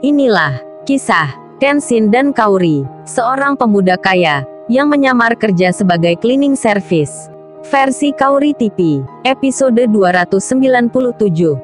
Inilah kisah Kenshin dan Kaori, seorang pemuda kaya yang menyamar kerja sebagai cleaning service. Versi Kaori TV, episode 297.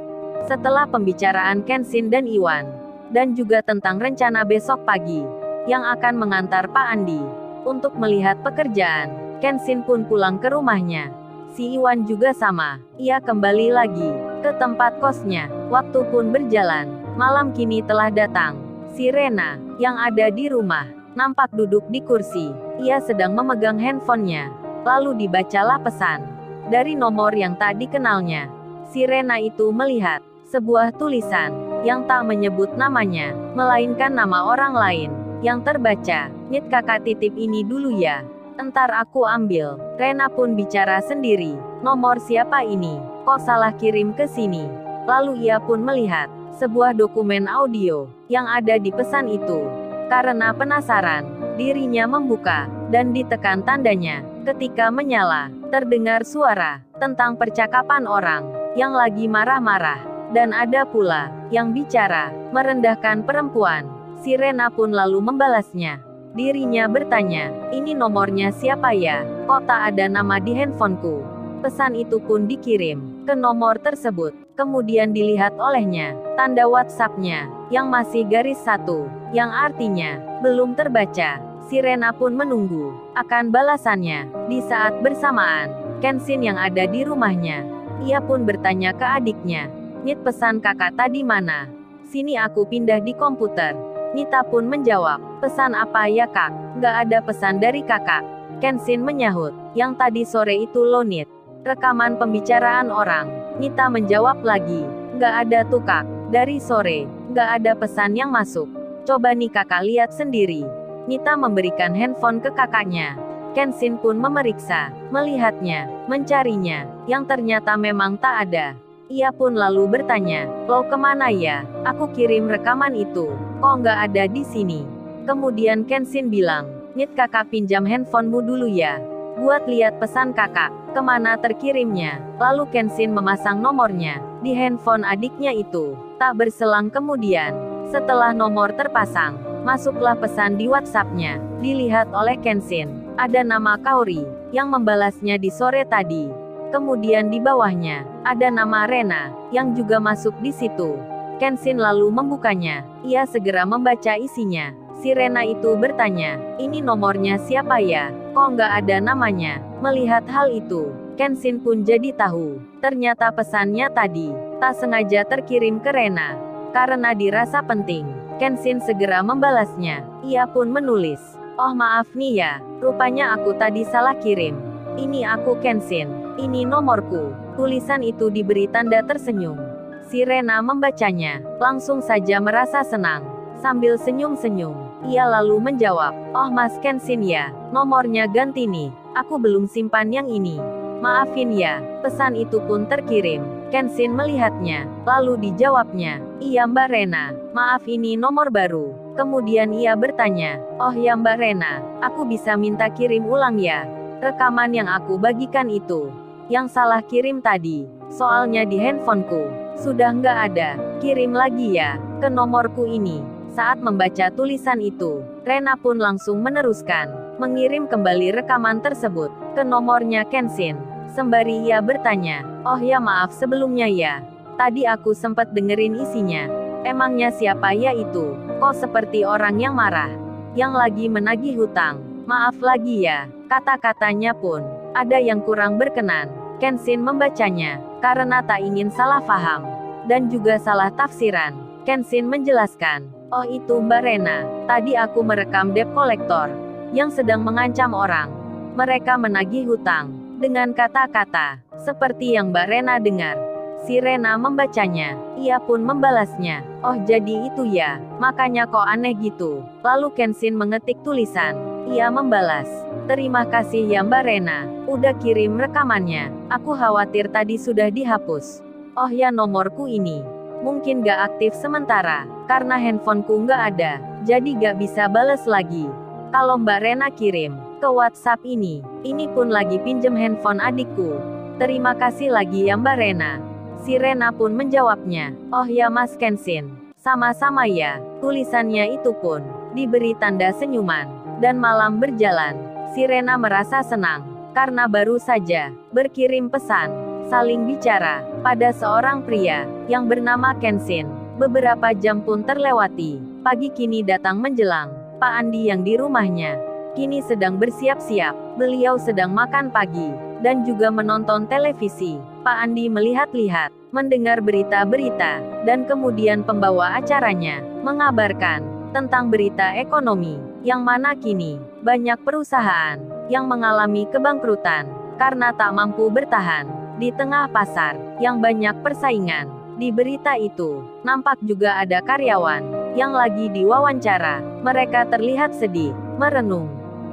Setelah pembicaraan Kenshin dan Iwan, dan juga tentang rencana besok pagi, yang akan mengantar Pak Andi untuk melihat pekerjaan, Kenshin pun pulang ke rumahnya. Si Iwan juga sama, ia kembali lagi ke tempat kosnya. Waktu pun berjalan, malam kini telah datang. Si Rena, yang ada di rumah, nampak duduk di kursi. Ia sedang memegang handphonenya. Lalu dibacalah pesan dari nomor yang tak dikenalnya. Si Rena itu melihat sebuah tulisan yang tak menyebut namanya, melainkan nama orang lain. Yang terbaca, "Nit kakak titip ini dulu ya. Entar aku ambil." Rena pun bicara sendiri. Nomor siapa ini? Kok salah kirim ke sini? Lalu ia pun melihat sebuah dokumen audio yang ada di pesan itu. Karena penasaran, dirinya membuka dan ditekan tandanya. Ketika menyala, terdengar suara tentang percakapan orang yang lagi marah-marah, dan ada pula yang bicara merendahkan perempuan. Si Rena pun lalu membalasnya. Dirinya bertanya, "Ini nomornya siapa ya? Kok tak ada nama di handphoneku?" Pesan itu pun dikirim ke nomor tersebut. Kemudian dilihat olehnya tanda WhatsApp-nya yang masih garis 1, yang artinya belum terbaca. Si Rena pun menunggu akan balasannya. Di saat bersamaan, Kenshin yang ada di rumahnya, ia pun bertanya ke adiknya, "Nit, pesan kakak tadi mana?" "Sini, aku pindah di komputer." Nita pun menjawab, "Pesan apa ya kak? Nggak ada pesan dari kakak." Kenshin menyahut, "Yang tadi sore itu loh Nit. Rekaman pembicaraan orang." Nita menjawab lagi, "Nggak ada tuh kak. Dari sore, nggak ada pesan yang masuk. Coba nih kakak lihat sendiri." Nita memberikan handphone ke kakaknya. Kenshin pun memeriksa, melihatnya, mencarinya, yang ternyata memang tak ada. Ia pun lalu bertanya, "Lo kemana ya? Aku kirim rekaman itu. Kok nggak ada di sini?" Kemudian Kenshin bilang, "Nit, kakak pinjam handphonemu dulu ya. Buat lihat pesan kakak, kemana terkirimnya." Lalu Kenshin memasang nomornya di handphone adiknya itu. Tak berselang kemudian, setelah nomor terpasang, masuklah pesan di WhatsApp-nya. Dilihat oleh Kenshin, ada nama Kaori yang membalasnya di sore tadi. Kemudian di bawahnya, ada nama Rena, yang juga masuk di situ. Kenshin lalu membukanya. Ia segera membaca isinya. Si Rena itu bertanya, "Ini nomornya siapa ya? Kok nggak ada namanya?" Melihat hal itu, Kenshin pun jadi tahu. Ternyata pesannya tadi tak sengaja terkirim ke Rena. Karena dirasa penting, Kenshin segera membalasnya. Ia pun menulis, "Oh maaf nih ya, rupanya aku tadi salah kirim. Ini aku Kenshin. Ini nomorku." Tulisan itu diberi tanda tersenyum. Si Rena membacanya, langsung saja merasa senang. Sambil senyum-senyum, ia lalu menjawab, "Oh Mas Kenshin ya, nomornya ganti nih. Aku belum simpan yang ini. Maafin ya." Pesan itu pun terkirim. Kenshin melihatnya, lalu dijawabnya, "Iya Mbak Rena, maaf ini nomor baru." Kemudian ia bertanya, "Oh ya Mbak Rena, aku bisa minta kirim ulang ya? Rekaman yang aku bagikan itu, yang salah kirim tadi. Soalnya di handphoneku sudah nggak ada. Kirim lagi ya, ke nomorku ini." Saat membaca tulisan itu, Rena pun langsung meneruskan, mengirim kembali rekaman tersebut ke nomornya Kenshin. Sembari ia bertanya, "Oh ya maaf sebelumnya ya. Tadi aku sempat dengerin isinya. Emangnya siapa ya itu? Kok seperti orang yang marah, yang lagi menagih hutang. Maaf lagi ya." Kata-katanya pun ada yang kurang berkenan. Kenshin membacanya karena tak ingin salah paham dan juga salah tafsiran. Kenshin menjelaskan, "Oh itu Mbak Rena, tadi aku merekam debt collector yang sedang mengancam orang. Mereka menagih hutang dengan kata-kata seperti yang Mbak Rena dengar." Si Rena membacanya. Ia pun membalasnya, "Oh jadi itu ya, makanya kok aneh gitu." Lalu Kenshin mengetik tulisan. Ia membalas, "Terima kasih ya Mbak Rena, udah kirim rekamannya. Aku khawatir tadi sudah dihapus. Oh ya nomorku ini mungkin gak aktif sementara, karena handphoneku nggak ada, jadi gak bisa bales lagi. Kalau Mbak Rena kirim ke WhatsApp ini pun lagi pinjem handphone adikku. Terima kasih lagi ya Mbak Rena." Si Rena pun menjawabnya, "Oh ya Mas Kenshin, Sama-sama ya. Tulisannya itu pun diberi tanda senyuman. Dan malam berjalan. Si Rena merasa senang. Karena baru saja berkirim pesan. Saling bicara pada seorang pria yang bernama Kenshin. Beberapa jam pun terlewati. Pagi kini datang menjelang. Pak Andi yang di rumahnya kini sedang bersiap-siap. Beliau sedang makan pagi dan juga menonton televisi. Pak Andi melihat-lihat, mendengar berita-berita, dan kemudian pembawa acaranya mengabarkan tentang berita ekonomi, yang mana kini banyak perusahaan yang mengalami kebangkrutan karena tak mampu bertahan di tengah pasar yang banyak persaingan. Di berita itu, nampak juga ada karyawan yang lagi diwawancara. Mereka terlihat sedih, merenung,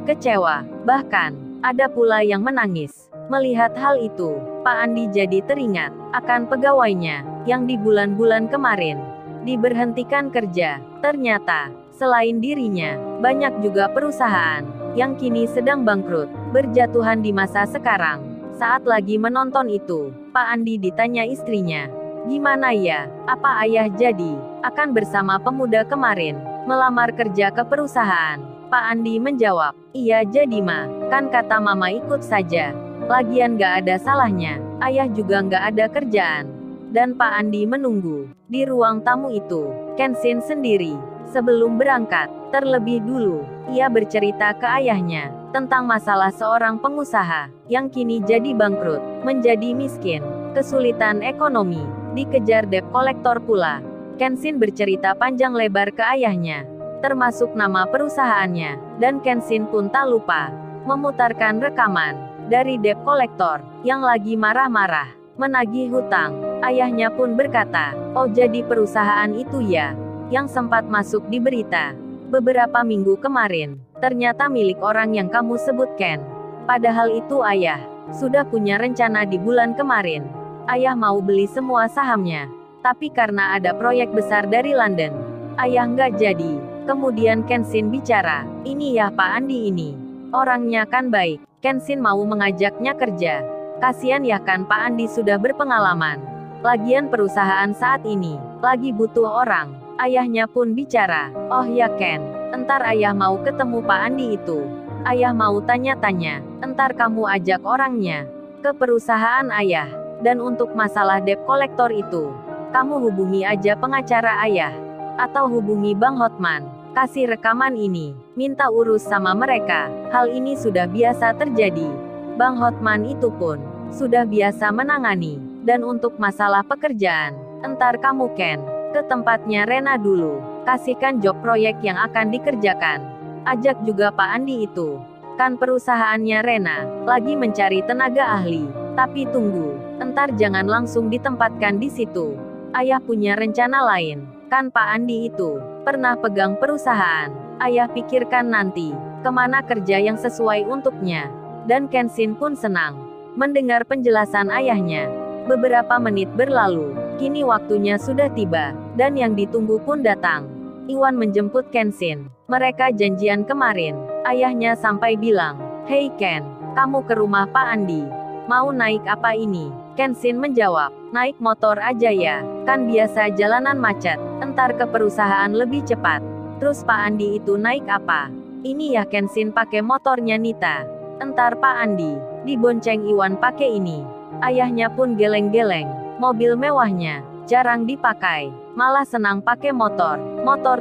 kecewa, bahkan ada pula yang menangis. Melihat hal itu, Pak Andi jadi teringat akan pegawainya yang di bulan-bulan kemarin diberhentikan kerja. Ternyata, selain dirinya, banyak juga perusahaan yang kini sedang bangkrut, berjatuhan di masa sekarang. Saat lagi menonton itu, Pak Andi ditanya istrinya, "Gimana ya, apa ayah jadi akan bersama pemuda kemarin melamar kerja ke perusahaan?" Pak Andi menjawab, "Iya jadi ma, kan kata mama ikut saja. Lagian gak ada salahnya, ayah juga gak ada kerjaan." Dan Pak Andi menunggu di ruang tamu itu. Kenshin sendiri, sebelum berangkat, terlebih dulu, ia bercerita ke ayahnya tentang masalah seorang pengusaha yang kini jadi bangkrut, menjadi miskin, kesulitan ekonomi, dikejar debt kolektor pula. Kenshin bercerita panjang lebar ke ayahnya, termasuk nama perusahaannya, dan Kenshin pun tak lupa memutarkan rekaman dari debt kolektor yang lagi marah-marah, menagih hutang. Ayahnya pun berkata, "Oh jadi perusahaan itu ya, yang sempat masuk di berita beberapa minggu kemarin, ternyata milik orang yang kamu sebutkan. Padahal itu ayah sudah punya rencana di bulan kemarin. Ayah mau beli semua sahamnya. Tapi karena ada proyek besar dari London, ayah nggak jadi." Kemudian Kenshin bicara, "Ini ya Pak Andi ini. Orangnya kan baik. Kenshin mau mengajaknya kerja. Kasian ya kan Pak Andi sudah berpengalaman. Lagian perusahaan saat ini lagi butuh orang." Ayahnya pun bicara, "Oh ya Ken, entar ayah mau ketemu Pak Andi itu. Ayah mau tanya-tanya, entar kamu ajak orangnya ke perusahaan ayah. Dan untuk masalah debt kolektor itu, kamu hubungi aja pengacara ayah. Atau hubungi Bang Hotman. Kasih rekaman ini. Minta urus sama mereka. Hal ini sudah biasa terjadi. Bang Hotman itu pun sudah biasa menangani. Dan untuk masalah pekerjaan, entar kamu Ken ke tempatnya Rena dulu. Kasihkan job proyek yang akan dikerjakan. Ajak juga Pak Andi itu. Kan perusahaannya Rena lagi mencari tenaga ahli. Tapi tunggu, entar jangan langsung ditempatkan di situ. Ayah punya rencana lain. Kan Pak Andi itu pernah pegang perusahaan. Ayah pikirkan nanti kemana kerja yang sesuai untuknya." Dan Kenshin pun senang mendengar penjelasan ayahnya. Beberapa menit berlalu. Kini waktunya sudah tiba, dan yang ditunggu pun datang. Iwan menjemput Kenshin. Mereka janjian kemarin. Ayahnya sampai bilang, "Hei Ken, kamu ke rumah Pak Andi. Mau naik apa ini?" Kenshin menjawab, "Naik motor aja ya, kan biasa jalanan macet. Entar ke perusahaan lebih cepat." "Terus Pak Andi itu naik apa?" "Ini ya Kenshin pakai motornya Nita. Entar Pak Andi dibonceng Iwan pakai ini." Ayahnya pun geleng-geleng. Mobil mewahnya jarang dipakai, malah senang pakai motor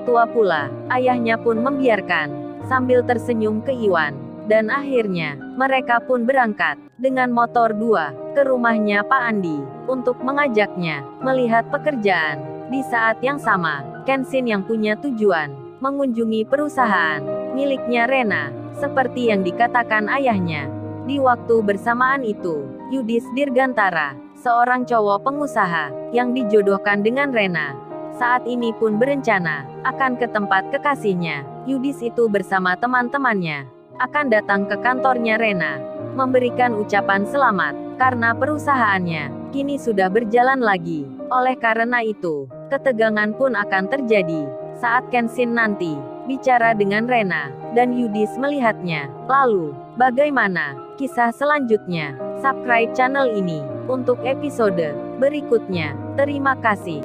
tua pula. Ayahnya pun membiarkan, sambil tersenyum ke Iwan. Dan akhirnya, mereka pun berangkat dengan motor 2 ke rumahnya Pak Andi untuk mengajaknya melihat pekerjaan. Di saat yang sama, Kenshin yang punya tujuan mengunjungi perusahaan miliknya Rena, seperti yang dikatakan ayahnya. Di waktu bersamaan itu, Yudis Dirgantara, seorang cowok pengusaha yang dijodohkan dengan Rena, saat ini pun berencana akan ke tempat kekasihnya. Yudis itu bersama teman-temannya akan datang ke kantornya Rena, memberikan ucapan selamat karena perusahaannya kini sudah berjalan lagi. Oleh karena itu, ketegangan pun akan terjadi saat Kenshin nanti bicara dengan Rena, dan Yudis melihatnya. Lalu, bagaimana kisah selanjutnya? Subscribe channel ini untuk episode berikutnya. Terima kasih.